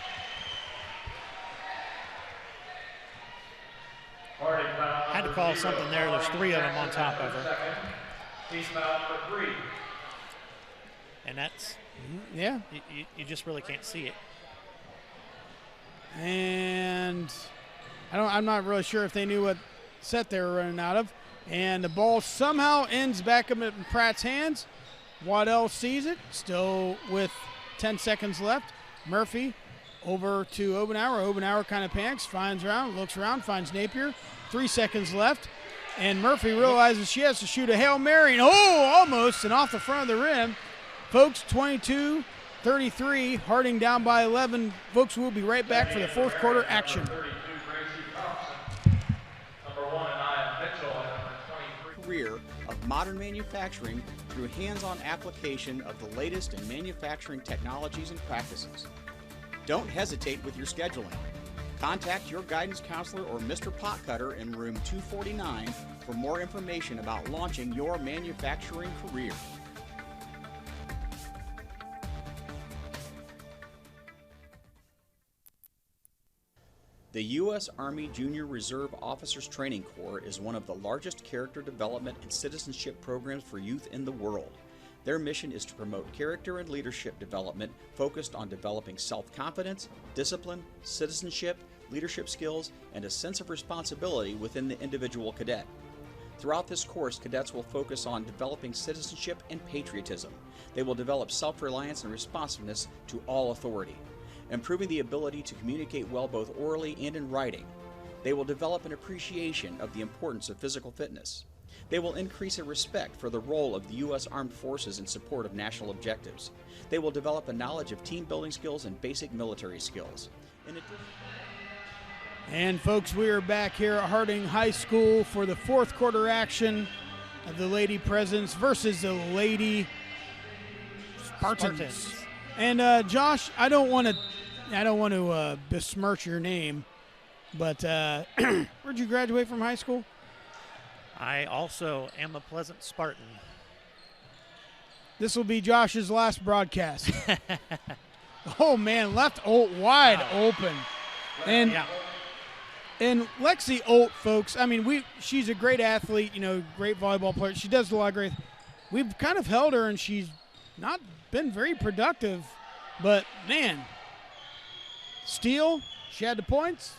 Had to call something there. There's three of them on top of her. Team foul number 3. And that's, Yeah. you just really can't see it. And I'm not really sure if they knew what set they were running out of. And the ball somehow ends back up in Pratt's hands. Waddell sees it, still with 10 seconds left. Murphy over to Obenauer. Obenauer kind of panics, looks around, finds Napier. 3 seconds left. And Murphy realizes she has to shoot a Hail Mary. And almost, and off the front of the rim. Folks, 22-33, Harding down by 11. Folks, we'll be right back for the fourth quarter action. Career of modern manufacturing through hands-on application of the latest in manufacturing technologies and practices. Don't hesitate with your scheduling. Contact your guidance counselor or Mr. Potcutter in room 249 for more information about launching your manufacturing career. The U.S. Army Junior Reserve Officers Training Corps is one of the largest character development and citizenship programs for youth in the world. Their mission is to promote character and leadership development focused on developing self-confidence, discipline, citizenship, leadership skills, and a sense of responsibility within the individual cadet. Throughout this course, cadets will focus on developing citizenship and patriotism. They will develop self-reliance and responsiveness to all authority, improving the ability to communicate well both orally and in writing. They will develop an appreciation of the importance of physical fitness. They will increase a respect for the role of the U.S. Armed Forces in support of national objectives. They will develop a knowledge of team building skills and basic military skills. And folks, we are back here at Harding High School for the fourth quarter action of the Lady Presidents versus the Lady Spartans. And Josh, I don't want to besmirch your name, but where'd you graduate from high school? I also am a Pleasant Spartan. This will be Josh's last broadcast. Oh man, left wide open. And Yeah. and Lexi Olt, folks, I mean, she's a great athlete, great volleyball player. She does a lot of great. We've kind of held her, and she's not been very productive. But, man, steal, she had the points.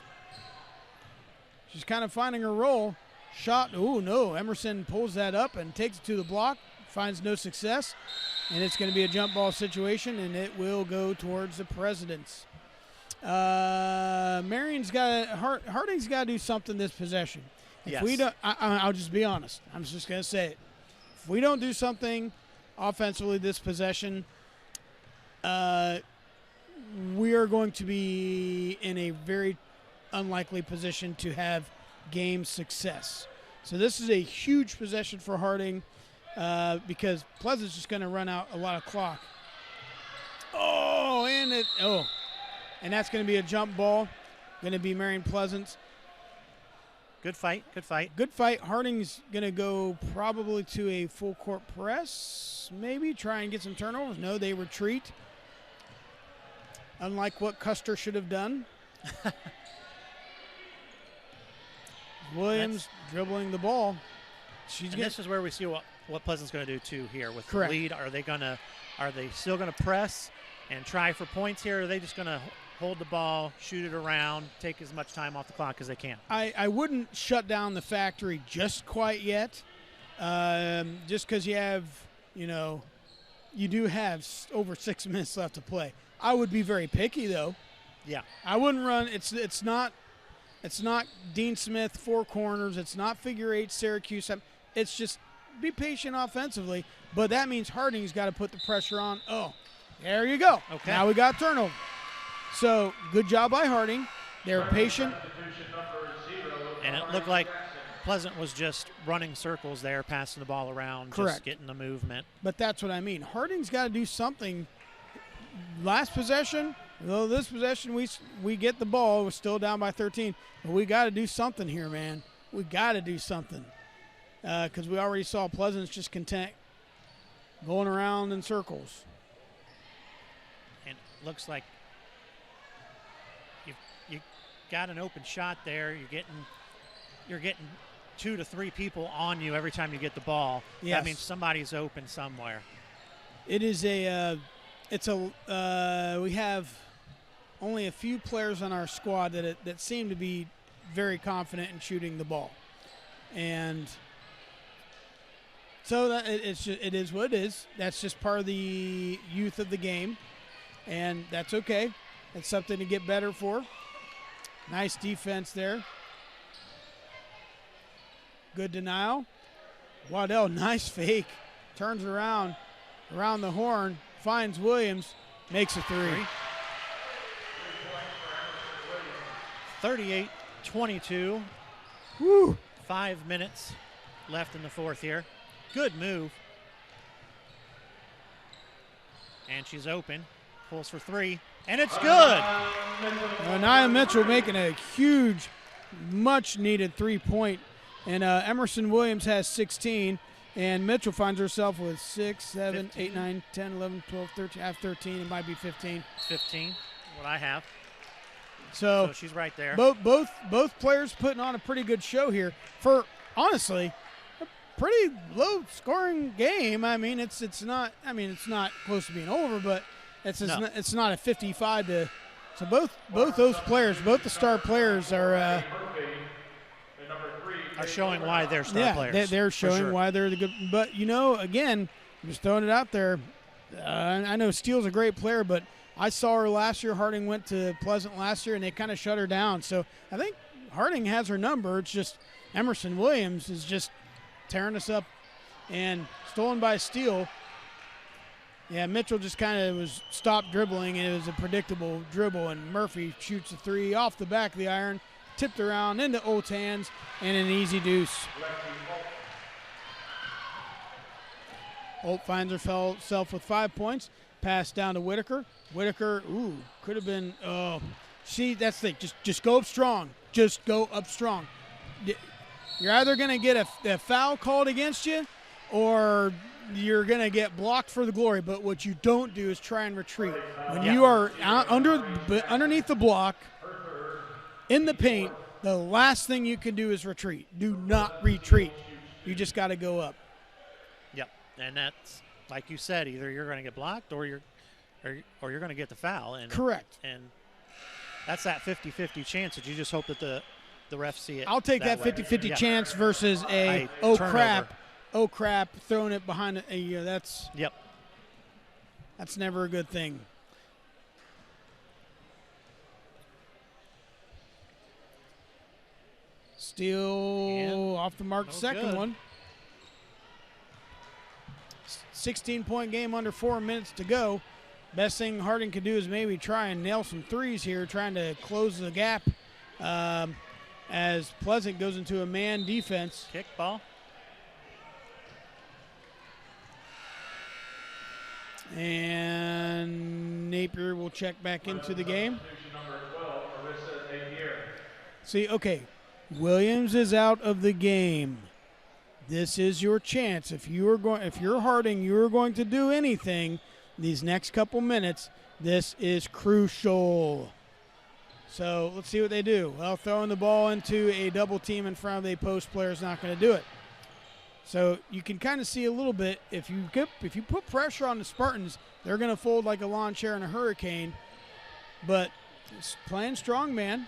She's kind of finding her role. Shot, oh, no. Emerson pulls that up and takes it to the block, finds no success. And it's going to be a jump ball situation, and it will go towards the Presidents. Harding's got to do something this possession. If Yes. we don't, I'll just be honest. I'm just going to say it. If we don't do something offensively this possession, we are going to be in a very unlikely position to have game success. So this is a huge possession for Harding because Pleasant's just going to run out a lot of clock. And that's going to be a jump ball. Going to be Marion Pleasant's. Good fight. Good fight. Harding's going to go probably to a full court press, maybe try and get some turnovers. No, they retreat. Unlike what Custer should have done. Williams dribbling the ball. This is where we see what Pleasant's going to do too here with Correct. the lead. Are they still going to press and try for points here? Or are they just going to hold the ball, shoot it around, take as much time off the clock as they can? I wouldn't shut down the factory just quite yet. Just because you do have over 6 minutes left to play. I would be very picky though. Yeah. I wouldn't run. It's not Dean Smith 4 corners. It's not figure 8 Syracuse. It's just be patient offensively. But that means Harding's got to put the pressure on. Oh, there you go. Okay. Now we got turnover. So good job by Harding. They were patient. And it looked like Pleasant was just running circles there, passing the ball around, Correct. just getting the movement. But that's what I mean. Harding's got to do something. Last possession, though this possession we get the ball, we're still down by 13. But we got to do something here, man. We got to do something. Because we already saw Pleasant's just content going around in circles. And it looks like you got an open shot there. You're getting 2 to 3 people on you every time you get the ball. Yes. That means somebody's open somewhere. It is we have only a few players on our squad that seem to be very confident in shooting the ball. And so it is what it is. That's just part of the youth of the game, and that's okay. It's something to get better for. Nice defense there. Good denial. Waddell, nice fake. Turns around the horn, finds Williams, makes a 3. 38-22. Woo! 5 minutes left in the fourth here. Good move. And she's open. Pulls for 3. And it's good. Nia Mitchell making a huge, much-needed 3-point. And Emerson Williams has 16. And Mitchell finds herself with 6, 7, 8, 9, 10, 11, 12, 13. I have 13. It might be 15. It's 15, what I have. So she's right there. Both players putting on a pretty good show here for, honestly, a pretty low-scoring game. I mean, it's not close to being over, but it's not a 55 to. So both those players, both the star players are showing why they're star players. They're showing sure. why they're the good. But again, I'm just throwing it out there. I know Steele's a great player, but I saw her last year. Harding went to Pleasant last year, and they kind of shut her down. So I think Harding has her number. It's just Emerson Williams is just tearing us up, and stolen by Steele. Yeah, Mitchell just kind of was stopped dribbling, and it was a predictable dribble, and Murphy shoots a 3 off the back of the iron, tipped around into Olt's hands, and an easy deuce. Olt finds herself with 5 points. Pass down to Whitaker. Whitaker, could have been. See, that's the thing. Just go up strong. Just go up strong. You're either going to get a foul called against you, or you're going to get blocked for the glory. But what you don't do is try and retreat. When you are underneath the block, in the paint, the last thing you can do is retreat. Do not retreat. You just got to go up. Yep, and that's like you said. Either you're going to get blocked, or you're going to get the foul. And correct. And that's that 50-50 chance that you just hope that the refs see it. I'll take that 50-50 chance versus a oh crap, throwing it behind it. That's never a good thing. Steal off the mark, second one. 16-point game, under 4 minutes to go. Best thing Harding can do is maybe try and nail some threes here, trying to close the gap as Pleasant goes into a man defense. Kick ball. And Napier will check back into the game. See, okay, Williams is out of the game. This is your chance. If you're Harding, you're going to do anything these next couple minutes. This is crucial. So let's see what they do. Well, throwing the ball into a double team in front of a post player is not going to do it. So you can kind of see a little bit, if you put pressure on the Spartans, they're going to fold like a lawn chair in a hurricane. But it's playing strong man.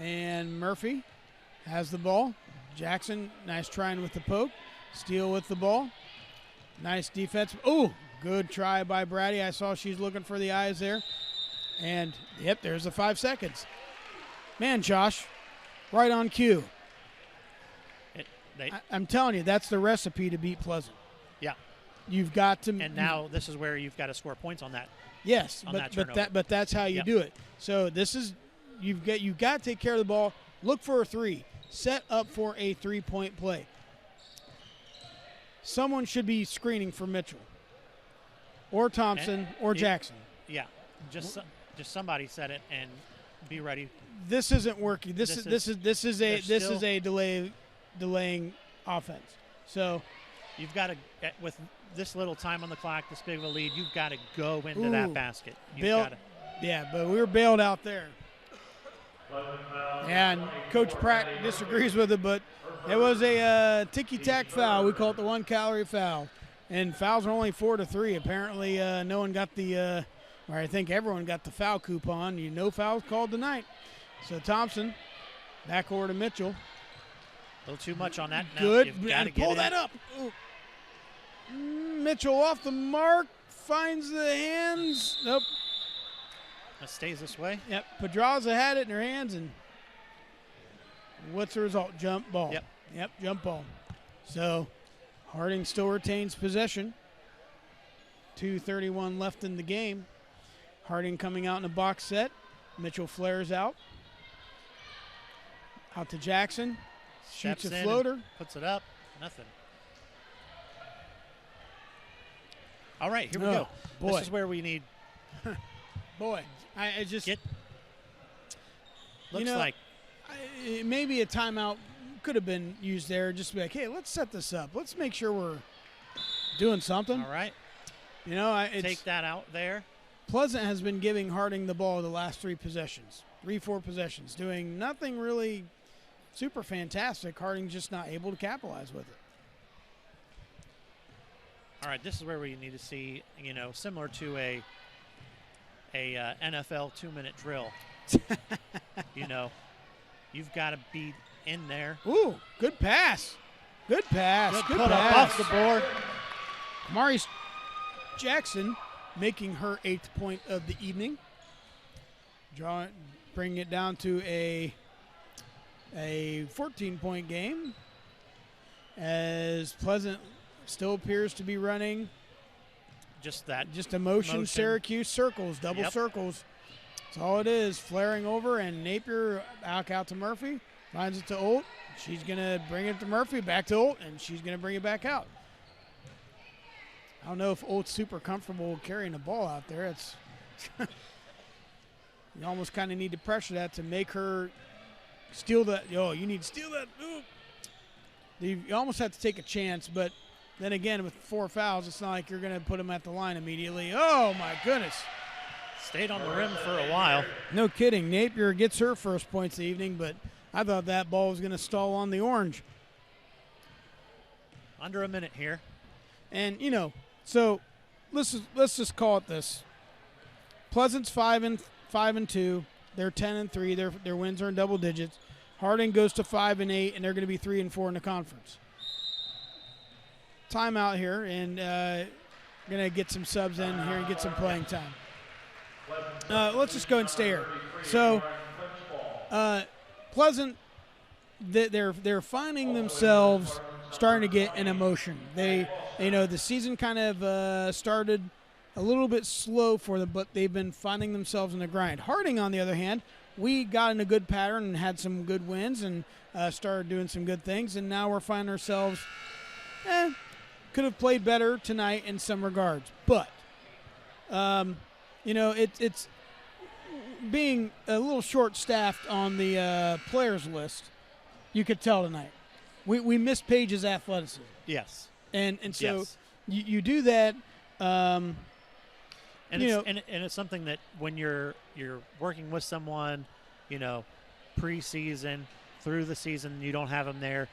And Murphy has the ball. Jackson, nice trying with the poke. Steele with the ball. Nice defense. Oh, good try by Brady. I saw she's looking for the eyes there. And, yep, there's the 5 seconds. Man, Josh, right on cue. I'm telling you, that's the recipe to beat Pleasant. Yeah. You've got to. And now this is where you've got to score points on that. Yes, but that's how you do it. So this is, you've got to take care of the ball. Look for a three. Set up for a 3-point play. Someone should be screening for Mitchell, or Thompson, or Jackson. Yeah, just somebody said it and be ready. This isn't working. This is a delaying offense. So you've got to, with this little time on the clock, this big of a lead, you've got to go into that basket. Yeah, but we were bailed out there. And Coach Pratt disagrees with it, but it was a ticky-tack foul. We call it the 1-calorie foul. And fouls are only 4 to 3. Apparently no one got or I think everyone got the foul coupon. No fouls called tonight. So Thompson, back over to Mitchell. A little too much on that. Good. And pull that up. Ooh. Mitchell off the mark. Finds the hands. Nope. It stays this way. Yep. Pedraza had it in her hands, and what's the result? Jump ball. Yep, jump ball. So Harding still retains possession. 2:31 left in the game. Harding coming out in a box set. Mitchell flares out. Out to Jackson. Shoots a floater. Puts it up. Nothing. All right, here we go. Boy. This is where we need. Boy, I just looks like maybe a timeout could have been used there. Just to be like, hey, let's set this up. Let's make sure we're doing something. All right. Take that out there. Pleasant has been giving Harding the ball the last 4 possessions, doing nothing really super fantastic. Harding's just not able to capitalize with it. All right, this is where we need to see, similar to a NFL 2-minute drill. You've got to be in there. Ooh, good pass. Good pass. Good put up off the board. Mari Jackson making her 8th point of the evening. Bringing it down to a 14-point game as Pleasant still appears to be running just a motion. Syracuse circles, double circles. That's all it is. Flaring over, and Napier back out to Murphy. Finds it to Olt. She's going to bring it to Murphy, back to Olt, and she's going to bring it back out. I don't know if Olt's super comfortable carrying the ball out there. It's you almost kind of need to pressure that to make her steal that. You need to steal that. Ooh. You almost have to take a chance, but then again, with 4 fouls, it's not like you're going to put them at the line immediately. Oh, my goodness. Stayed on the rim for a while. No kidding. Napier gets her first points of the evening, but I thought that ball was going to stall on the orange. Under a minute here. And, you know, so let's just call it this. Pleasant's 5-2. They're 10-3. Their wins are in double digits. Harding goes to 5-8, and they're going to be 3-4 in the conference. Timeout here, and going to get some subs in here and get some playing time. Let's just go and stay here. So, Pleasant, they're finding themselves starting to get an emotion. The season kind of started a little bit slow for them, but they've been finding themselves in the grind. Harding, on the other hand, we got in a good pattern and had some good wins and started doing some good things, and now we're finding ourselves, could have played better tonight in some regards. But, it's being a little short-staffed on the players list, you could tell tonight. We missed Paige's athleticism. Yes. And so yes. you do that. And it's something that when you're working with someone, pre-season, through the season, you don't have them there,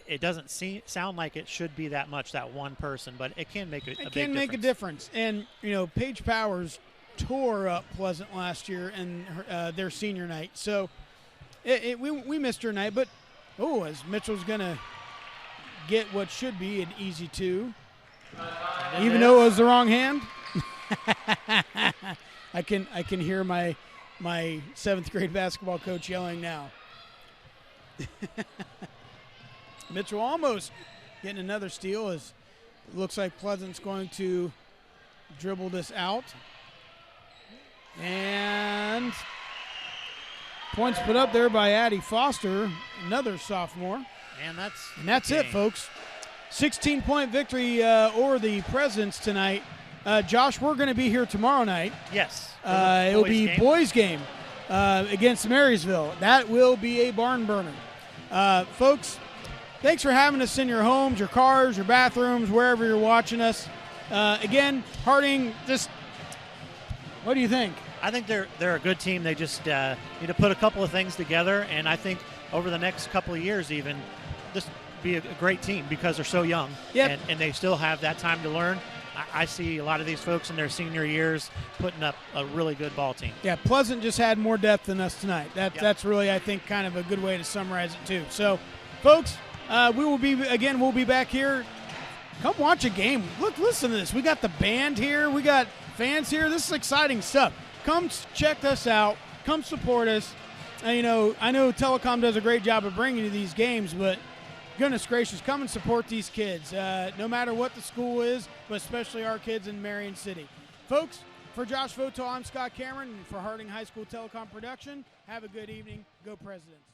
it doesn't sound like it should be that much, that one person, but it can make a big difference. It can make a difference. And, Paige Powers tore up Pleasant last year and their senior night. So we missed her night, but, as Mitchell's going to get what should be an easy 2, even though it was the wrong hand. I can hear my 7th grade basketball coach yelling now. Mitchell almost getting another steal as it looks like Pleasant's going to dribble this out. And points put up there by Addie Foster, another sophomore. And that's it, folks. 16-point victory over the Presidents tonight. Josh, we're going to be here tomorrow night. Yes. It'll be boys game against Marysville. That will be a barn burner. Folks, thanks for having us in your homes, your cars, your bathrooms, wherever you're watching us. Again, Harding, what do you think? I think they're a good team. They just need to put a couple of things together, and I think over the next couple of years even, this be a great team because they're so young. Yep. And they still have that time to learn. I see a lot of these folks in their senior years putting up a really good ball team. Yeah, Pleasant just had more depth than us tonight. That's really, I think, kind of a good way to summarize it too. So, folks, we'll be back here. Come watch a game. Listen to this. We got the band here. We got fans here. This is exciting stuff. Come check us out. Come support us. I know Telecom does a great job of bringing you these games, but goodness gracious, come and support these kids, no matter what the school is, but especially our kids in Marion City. Folks, for Josh Voto, I'm Scott Cameron, and for Harding High School Telecom Production, have a good evening. Go Presidents.